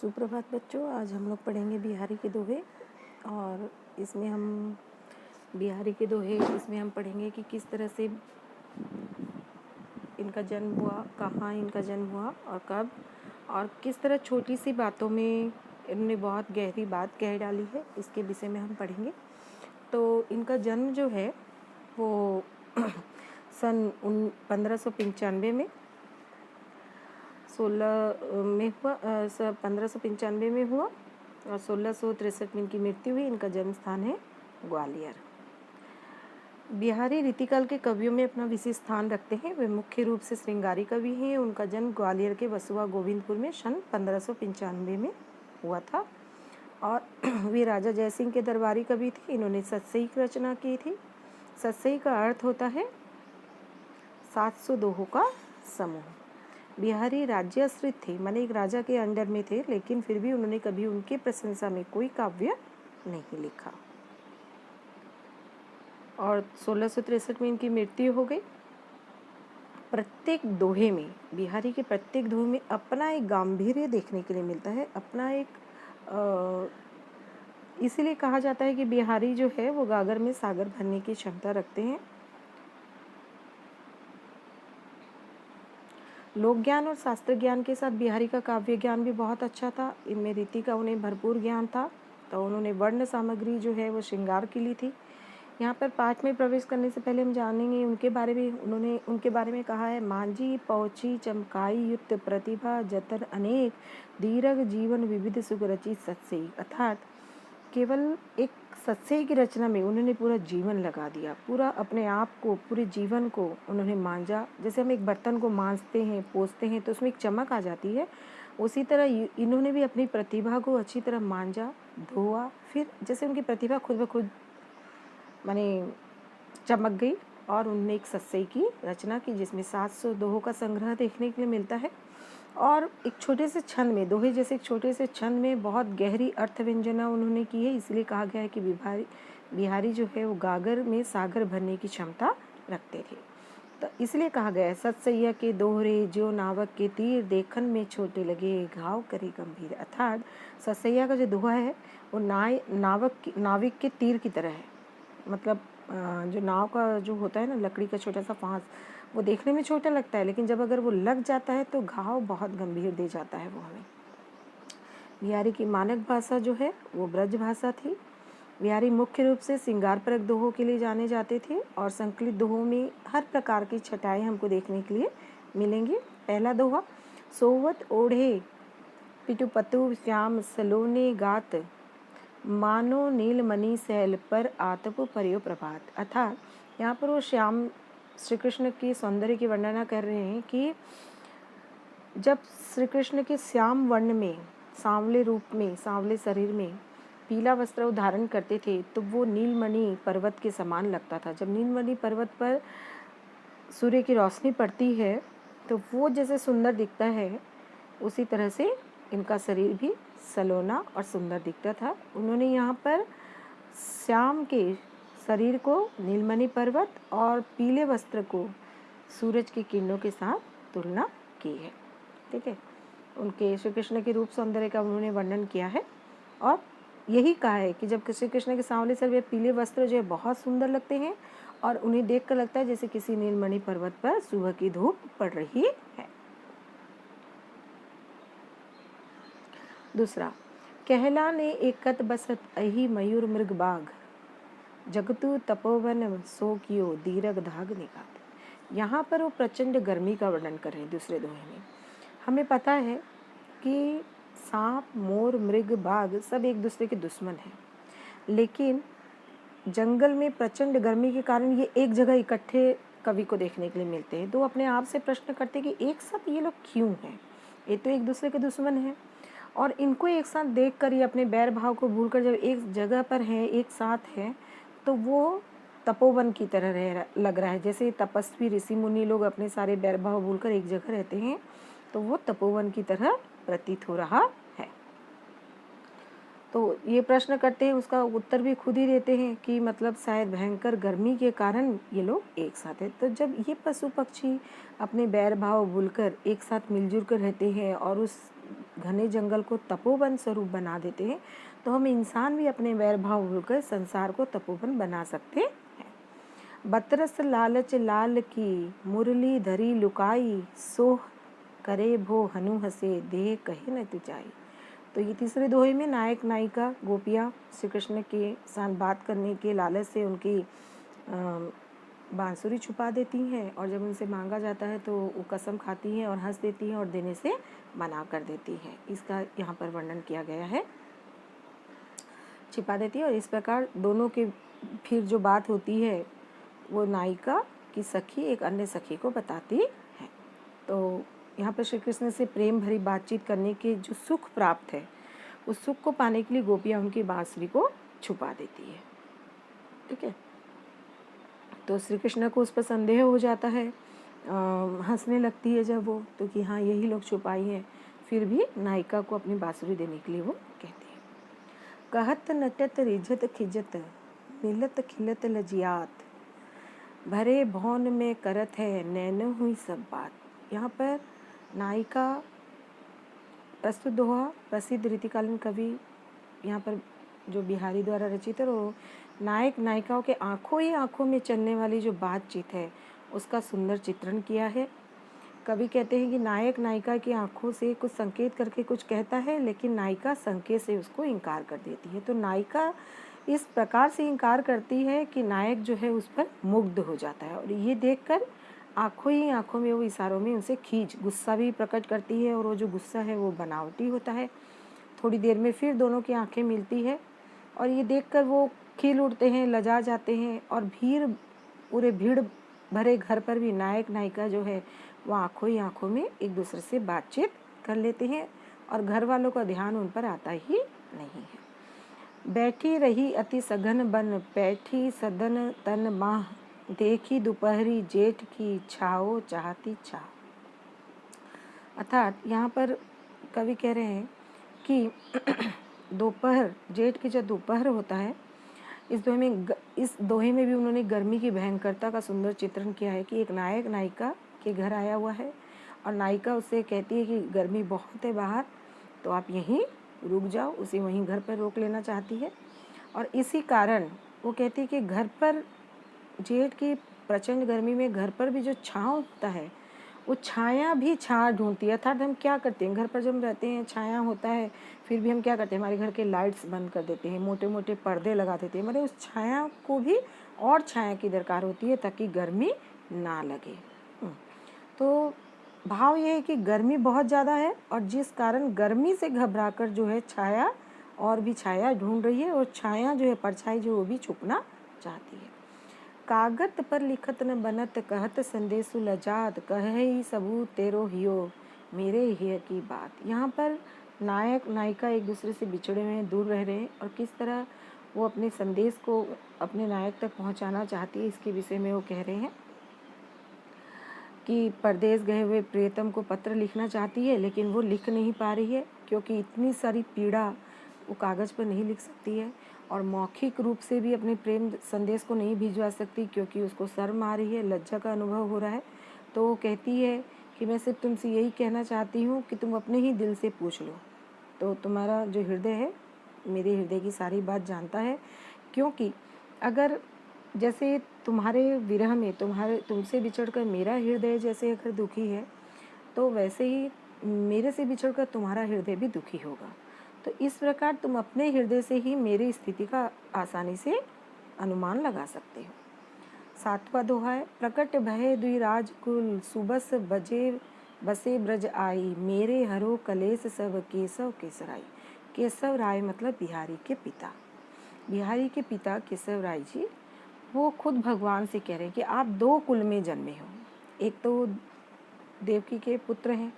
सुप्रभात बच्चों। आज हम लोग पढ़ेंगे बिहारी के दोहे। और इसमें हम बिहारी के दोहे इसमें हम पढ़ेंगे कि किस तरह से इनका जन्म हुआ, कहाँ इनका जन्म हुआ और कब, और किस तरह छोटी सी बातों में इन्होंने बहुत गहरी बात कह डाली है। इसके विषय में हम पढ़ेंगे। तो इनका जन्म जो है वो सन 1595 में 1595 में हुआ और 1663 में इनकी मृत्यु हुई। इनका जन्म स्थान है ग्वालियर। बिहारी रीतिकाल के कवियों में अपना विशेष स्थान रखते हैं। वे मुख्य रूप से श्रृंगारी कवि हैं। उनका जन्म ग्वालियर के वसुआ गोविंदपुर में सन 1595 में हुआ था और वे राजा जयसिंह के दरबारी कवि थे। इन्होंने सतसई की रचना की थी। सतसई का अर्थ होता है 700 दोहों का समूह। बिहारी राज्याश्रित थे, माने एक राजा के अंडर में थे, लेकिन फिर भी उन्होंने कभी उनके प्रशंसा में कोई काव्य नहीं लिखा। और 1663 में इनकी मृत्यु हो गई। प्रत्येक दोहे में, बिहारी के प्रत्येक दोहे में अपना एक गांधीर्य देखने के लिए मिलता है, अपना एक इसीलिए कहा जाता है कि बिहारी जो है वो गागर में सागर भरने की क्षमता रखते हैं। लोक ज्ञान और शास्त्र ज्ञान के साथ बिहारी का काव्य ज्ञान भी बहुत अच्छा था। इनमें रीति का उन्हें भरपूर ज्ञान था। तो उन्होंने वर्ण सामग्री जो है वो श्रृंगार की ली थी। यहाँ पर पाठ में प्रवेश करने से पहले हम जानेंगे उनके बारे में। उन्होंने उनके बारे में कहा है, मांझी पहुँची चमकाई युक्त प्रतिभा जतन अनेक दीर्घ जीवन विविध सुख रची सत्सई। अर्थात केवल एक सत्सई की रचना में उन्होंने पूरा जीवन लगा दिया, पूरा अपने आप को, पूरे जीवन को उन्होंने मांझा। जैसे हम एक बर्तन को मांझते हैं, पोंछते हैं तो उसमें एक चमक आ जाती है, उसी तरह इन्होंने भी अपनी प्रतिभा को अच्छी तरह मांझा, धोआ। फिर जैसे उनकी प्रतिभा खुद ब खुद माने चमक गई और उन्होंने एक सत्सई की रचना की, जिसमें 700 दोहों का संग्रह देखने के लिए मिलता है। और एक छोटे से छंद में, दोहे जैसे एक छोटे से छंद में बहुत गहरी अर्थ व्यंजना उन्होंने की है। इसलिए कहा गया है कि बिहारी जो है वो गागर में सागर भरने की क्षमता रखते थे। तो इसलिए कहा गया है, सतसैया के दोहरे जो नावक के तीर देखन में छोटे लगे घाव करे गंभीर। अर्थात सतसैया का जो दोहा है वो नाविक के तीर की तरह है। मतलब जो नाव का जो होता है ना, लकड़ी का छोटा सा फांस, वो देखने में छोटा लगता है, लेकिन जब अगर वो लग जाता है तो घाव बहुत गंभीर दे जाता है वो हमें। बिहारी की मानक भाषा जो है वो ब्रज भाषा थी। बिहारी मुख्य रूप से श्रृंगारपरक दोहों के लिए जाने जाते थे और संकलित दोहों में हर प्रकार की छटाएं हमको देखने के लिए मिलेंगी। पहला दोहा, सोवत ओढ़े पिटुपतु श्याम सलोने गात मानो नीलमणि सैल पर आतप पर्यो प्रभात। अर्थात यहाँ पर वो श्याम श्री कृष्ण की सौंदर्य की वर्णना कर रहे हैं कि जब श्री कृष्ण के श्याम वर्ण में, सांवले रूप में, सांवले शरीर में पीला वस्त्र धारण करते थे तो वो नीलमणि पर्वत के समान लगता था। जब नीलमणि पर्वत पर सूर्य की रोशनी पड़ती है तो वो जैसे सुंदर दिखता है, उसी तरह से इनका शरीर भी सलोना और सुंदर दिखता था। उन्होंने यहाँ पर श्याम के शरीर को नीलमणि पर्वत और पीले वस्त्र को सूरज की किरणों के साथ तुलना की है। ठीक है, उनके श्री कृष्ण के रूप सौंदर्य का उन्होंने वर्णन किया है और यही कहा है कि जब श्री कृष्ण के सांवले शरीर में पीले वस्त्र जो है बहुत सुंदर लगते हैं और उन्हें देखकर लगता है जैसे किसी नीलमणि पर्वत पर सुबह की धूप पड़ रही है। दूसरा, कहला ने एकत बसत अहि मयूर मृग बाघ जगतु तपोवन सो कियो दीर्घ धाग निकात। यहाँ पर वो प्रचंड गर्मी का वर्णन कर रहे हैं दूसरे दोहे में। हमें पता है कि सांप, मोर, मृग, बाघ सब एक दूसरे के दुश्मन हैं, लेकिन जंगल में प्रचंड गर्मी के कारण ये एक जगह इकट्ठे कवि को देखने के लिए मिलते हैं। तो अपने आप से प्रश्न करते हैं कि एक साथ ये लोग क्यों हैं? ये तो एक दूसरे के दुश्मन हैं और इनको एक साथ देखकर ये अपने बैर भाव को भूलकर जब एक जगह पर हैं, एक साथ हैं, तो वो तपोवन की तरह लग रहा है। जैसे तपस्वी ऋषि मुनि लोग अपने सारे बैर भाव भूलकर एक जगह रहते हैं, तो वो तपोवन की तरह प्रतीत हो रहा है। तो ये प्रश्न करते हैं, उसका उत्तर भी खुद ही देते हैं कि मतलब शायद भयंकर गर्मी के कारण ये लोग एक साथ हैं। तो जब ये पशु पक्षी अपने बैर भाव भूलकर एक साथ मिलजुल कर रहते हैं और उस घने जंगल को तपोवन स्वरूप बना देते हैं, तो हम इंसान भी अपने वैर भाव भूलकर संसार को तपोवन बना सकते हैं। बतरस लालच लाल की मुरली धरी लुकाई, सोह करे भो हनु हसे देह कहे न तुचाई। तो ये तीसरे दोहे में नायक नायिका गोपियाँ श्री कृष्ण के साथ बात करने के लालच से उनकी बांसुरी छुपा देती हैं, और जब उनसे मांगा जाता है तो वो कसम खाती हैं और हंस देती हैं और देने से मना कर देती हैं। इसका यहाँ पर वर्णन किया गया है, छिपा देती है। और इस प्रकार दोनों के फिर जो बात होती है वो नायिका की सखी एक अन्य सखी को बताती है। तो यहाँ पर श्री कृष्ण से प्रेम भरी बातचीत करने के जो सुख प्राप्त है, उस सुख को पाने के लिए गोपियाँ उनकी बांसुरी को छुपा देती है। ठीक है, तो श्री कृष्ण को उस पर संदेह हो जाता है, हंसने लगती है जब वो, तो कि हाँ यही लोग छुपाई हैं। फिर भी नायिका को अपनी बांसुरी देने के लिए वो कहती है। कहत नटत रिझत खिजत मिलत खिलत लजियात, भरे भौन में करत है नैन हुई सब बात। यहाँ पर नायिका प्रस्तुत दोहा प्रसिद्ध रीतिकालीन कवि यहाँ पर जो बिहारी द्वारा रचित है, वो नायक नायिकाओं के आंखों ही आंखों में चलने वाली जो बातचीत है उसका सुंदर चित्रण किया है। कवि कहते हैं कि नायक नायिका की आंखों से कुछ संकेत करके कुछ कहता है, लेकिन नायिका संकेत से उसको इनकार कर देती है। तो नायिका इस प्रकार से इनकार करती है कि नायक जो है उस पर मुग्ध हो जाता है, और ये देखकर आंखों ही आंखों में वो इशारों में उनसे खींच गुस्सा भी प्रकट करती है, और वो जो गुस्सा है वो बनावटी होता है। थोड़ी देर में फिर दोनों की आंखें मिलती है, और ये देखकर वो खिल उठते हैं, लजा जाते हैं, और पूरे भीड़ भरे घर पर भी नायक नायिका जो है वो आंखों ही आंखों में एक दूसरे से बातचीत कर लेते हैं, और घर वालों का ध्यान उन पर आता ही नहीं है। बैठी रही अति सघन बन, बैठी सदन तन माह, देखी दोपहरी जेठ की छाओ चाहती छा। अर्थात यहाँ पर कवि कह रहे हैं कि दोपहर, जेठ की जब दोपहर होता है, इस दोहे में भी उन्होंने गर्मी की भयंकरता का सुंदर चित्रण किया है कि एक नायक नायिका के घर आया हुआ है, और नायिका उससे कहती है कि गर्मी बहुत है बाहर, तो आप यहीं रुक जाओ। उसे वहीं घर पर रोक लेना चाहती है, और इसी कारण वो कहती है कि घर पर जेठ की प्रचंड गर्मी में घर पर भी जो छाँव होता है, वो छाया भी छाया ढूंढती है। अर्थात हम क्या करते हैं, घर पर जब हम रहते हैं छाया होता है, फिर भी हम क्या करते हैं, हमारे घर के लाइट्स बंद कर देते हैं, मोटे मोटे पर्दे लगा देते हैं, मतलब उस छाया को भी और छाया की दरकार होती है ताकि गर्मी ना लगे। तो भाव ये है कि गर्मी बहुत ज़्यादा है, और जिस कारण गर्मी से घबराकर जो है छाया और भी छाया ढूंढ रही है, और छाया जो है परछाई जो वो भी छुपना चाहती है। कागत पर लिखत न बनत, कहत संदेशु लजात, कहे सबूत तेरो हियो मेरे हिय की बात। यहाँ पर नायक नायिका एक दूसरे से बिछड़े हुए हैं, दूर रह रहे हैं, और किस तरह वो अपने संदेश को अपने नायक तक पहुँचाना चाहती है, इसके विषय में वो कह रहे हैं कि परदेश गए हुए प्रियतम को पत्र लिखना चाहती है, लेकिन वो लिख नहीं पा रही है, क्योंकि इतनी सारी पीड़ा वो कागज़ पर नहीं लिख सकती है, और मौखिक रूप से भी अपने प्रेम संदेश को नहीं भिजवा सकती, क्योंकि उसको शर्म आ रही है, लज्जा का अनुभव हो रहा है। तो वो कहती है कि मैं सिर्फ तुमसे यही कहना चाहती हूँ कि तुम अपने ही दिल से पूछ लो, तो तुम्हारा जो हृदय है मेरे हृदय की सारी बात जानता है। क्योंकि अगर जैसे तुम्हारे विरह में तुमसे बिछड़कर मेरा हृदय जैसे अगर दुखी है, तो वैसे ही मेरे से बिछड़कर तुम्हारा हृदय भी दुखी होगा। तो इस प्रकार तुम अपने हृदय से ही मेरी स्थिति का आसानी से अनुमान लगा सकते हो। 7वां दोहा है, प्रकट भय दुई राजकुल, सुबस बसे ब्रज आई, मेरे हरो कलेश सब केशव केसराई। केशव राय मतलब बिहारी के पिता। बिहारी के पिता केशव राय जी वो खुद भगवान से कह रहे हैं कि आप 2 कुल में जन्मे हो। एक तो देवकी के पुत्र हैं,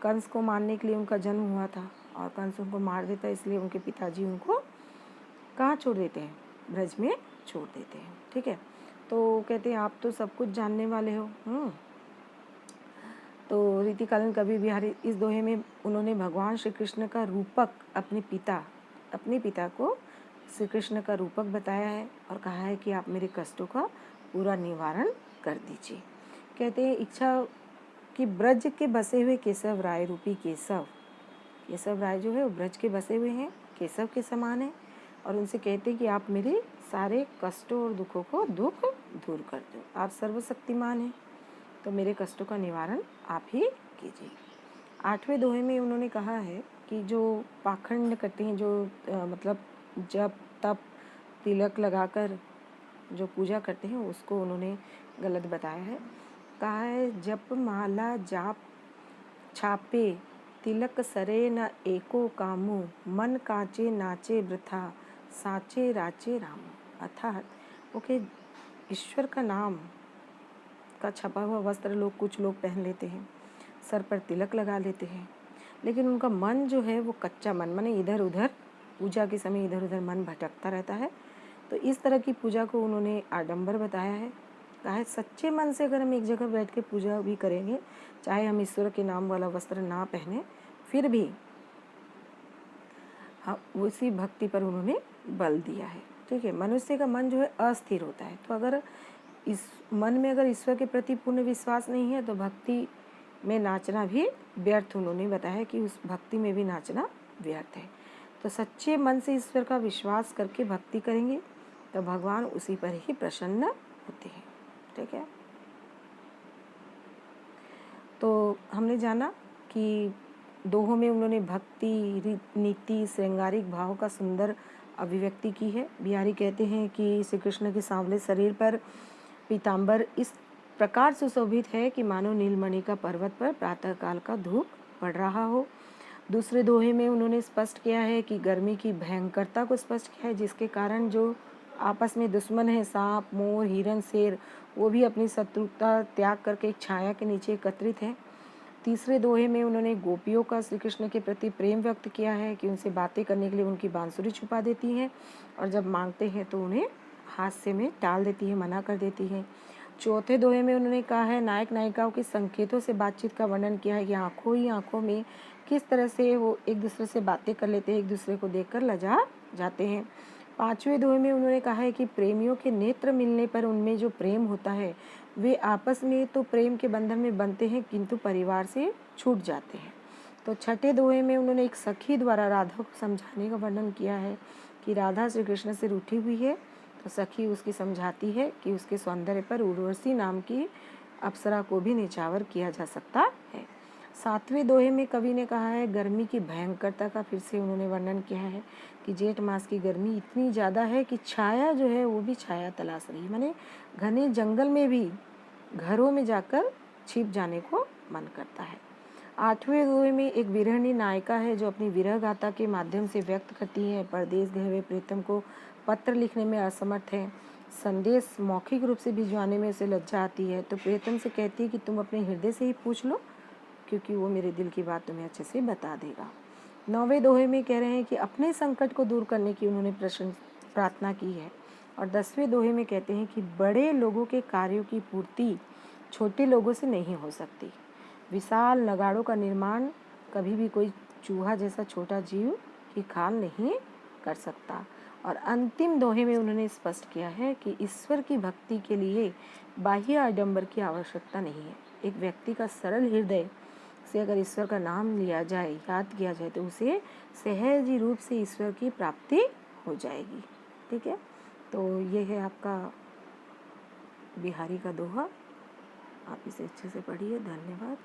कंस को मारने के लिए उनका जन्म हुआ था, और कंस उनको मार देता है, इसलिए उनके पिताजी उनको कहाँ छोड़ देते हैं, ब्रज में छोड़ देते हैं। ठीक है, तो कहते हैं आप तो सब कुछ जानने वाले हो। तो रीतिकालीन कवि बिहारी इस दोहे में उन्होंने भगवान श्री कृष्ण का रूपक अपने पिता को श्री कृष्ण का रूपक बताया है, और कहा है कि आप मेरे कष्टों का पूरा निवारण कर दीजिए। कहते हैं इच्छा कि ब्रज के बसे हुए केशव राय रूपी केशव केशव राय जो है वो ब्रज के बसे हुए हैं, केशव के समान है, और उनसे कहते हैं कि आप मेरे सारे कष्टों और दुखों को दुख दूर कर दो, आप सर्वशक्तिमान हैं, तो मेरे कष्टों का निवारण आप ही कीजिए। 8वें दोहे में उन्होंने कहा है कि जो पाखंड करते हैं, जो मतलब जप तप तिलक लगाकर जो पूजा करते हैं, उसको उन्होंने गलत बताया है। कहा है जप माला जाप छापे तिलक सरे न एको कामू, मन काचे नाचे वृथा साचे राचे रामू। अर्थात ओके, ईश्वर का नाम का छपा हुआ वस्त्र कुछ लोग पहन लेते हैं, सर पर तिलक लगा लेते हैं, लेकिन उनका मन जो है वो कच्चा मन, माने इधर उधर पूजा के समय इधर उधर मन भटकता रहता है। तो इस तरह की पूजा को उन्होंने आडंबर बताया है। कहा है सच्चे मन से अगर हम एक जगह बैठ के पूजा भी करेंगे, चाहे हम ईश्वर के नाम वाला वस्त्र ना पहने, फिर भी हाँ उसी भक्ति पर उन्होंने बल दिया है। ठीक है, मनुष्य का मन जो है अस्थिर होता है, तो अगर इस मन में अगर ईश्वर के प्रति पूर्ण विश्वास नहीं है तो भक्ति में नाचना भी व्यर्थ। उन्होंने बताया कि उस भक्ति में भी नाचना व्यर्थ है। तो सच्चे मन से ईश्वर का विश्वास करके भक्ति करेंगे तो भगवान उसी पर ही प्रसन्न होते हैं। ठीक है, तो हमने जाना कि दोहों में उन्होंने भक्ति नीति श्रृंगारिक भाव का सुंदर अभिव्यक्ति की है। बिहारी कहते हैं कि श्री कृष्ण के सांवले शरीर पर पीताम्बर इस प्रकार सुशोभित है कि मानो नीलमणि का पर्वत पर प्रातःकाल का धूप पड़ रहा हो। दूसरे दोहे में उन्होंने स्पष्ट किया है कि गर्मी की भयंकरता को स्पष्ट किया है, जिसके कारण जो आपस में दुश्मन है, सांप मोर हिरण शेर, वो भी अपनी शत्रुता त्याग करके एक छाया के नीचे एकत्रित हैं। तीसरे दोहे में उन्होंने गोपियों का श्री कृष्ण के प्रति प्रेम व्यक्त किया है कि उनसे बातें करने के लिए उनकी बांसुरी छुपा देती हैं, और जब मांगते हैं तो उन्हें हास्य में टाल देती है, मना कर देती है। चौथे दोहे में उन्होंने कहा है नायक नायिकाओं के संकेतों से बातचीत का वर्णन किया है कि आंखों ही आंखों में किस तरह से वो एक दूसरे से बातें कर लेते हैं, एक दूसरे को देखकर लजा जाते हैं। पांचवें दोहे में उन्होंने कहा है कि प्रेमियों के नेत्र मिलने पर उनमें जो प्रेम होता है वे आपस में तो प्रेम के बंधन में बनते हैं किंतु परिवार से छूट जाते हैं। तो छठे दोहे में उन्होंने एक सखी द्वारा राधा को समझाने का वर्णन किया है कि राधा श्री कृष्ण से रूठी हुई है, तो सखी उसकी समझाती है कि उसके सौंदर्य पर उर्वशी नाम की अप्सरा को भी निछावर किया जा सकता है। सातवें दोहे में कवि ने कहा है गर्मी की भयंकरता का फिर से उन्होंने वर्णन किया है कि जेठ मास की गर्मी इतनी ज़्यादा है कि छाया जो है वो भी छाया तलाश रही है, माने घने जंगल में भी घरों में जाकर छिप जाने को मन करता है। आठवें दोहे में एक विरहिणी नायिका है जो अपनी विरह गाथा के माध्यम से व्यक्त करती है परदेश गए हुए प्रीतम को पत्र लिखने में असमर्थ है, संदेश मौखिक रूप से भिजवाने में उसे लज्जा आती है, तो प्रीतम से कहती है कि तुम अपने हृदय से ही पूछ लो क्योंकि वो मेरे दिल की बात तुम्हें अच्छे से बता देगा। 9वें दोहे में कह रहे हैं कि अपने संकट को दूर करने की उन्होंने प्रार्थना की है। और 10वें दोहे में कहते हैं कि बड़े लोगों के कार्यों की पूर्ति छोटे लोगों से नहीं हो सकती, विशाल नगाड़ों का निर्माण कभी भी कोई चूहा जैसा छोटा जीव की खाल नहीं कर सकता। और अंतिम दोहे में उन्होंने स्पष्ट किया है कि ईश्वर की भक्ति के लिए बाह्य आडंबर की आवश्यकता नहीं है। एक व्यक्ति का सरल हृदय से अगर ईश्वर का नाम लिया जाए, याद किया जाए, तो उसे सहज रूप से ईश्वर की प्राप्ति हो जाएगी। ठीक है, तो ये है आपका बिहारी का दोहा, आप इसे अच्छे से पढ़िए। धन्यवाद।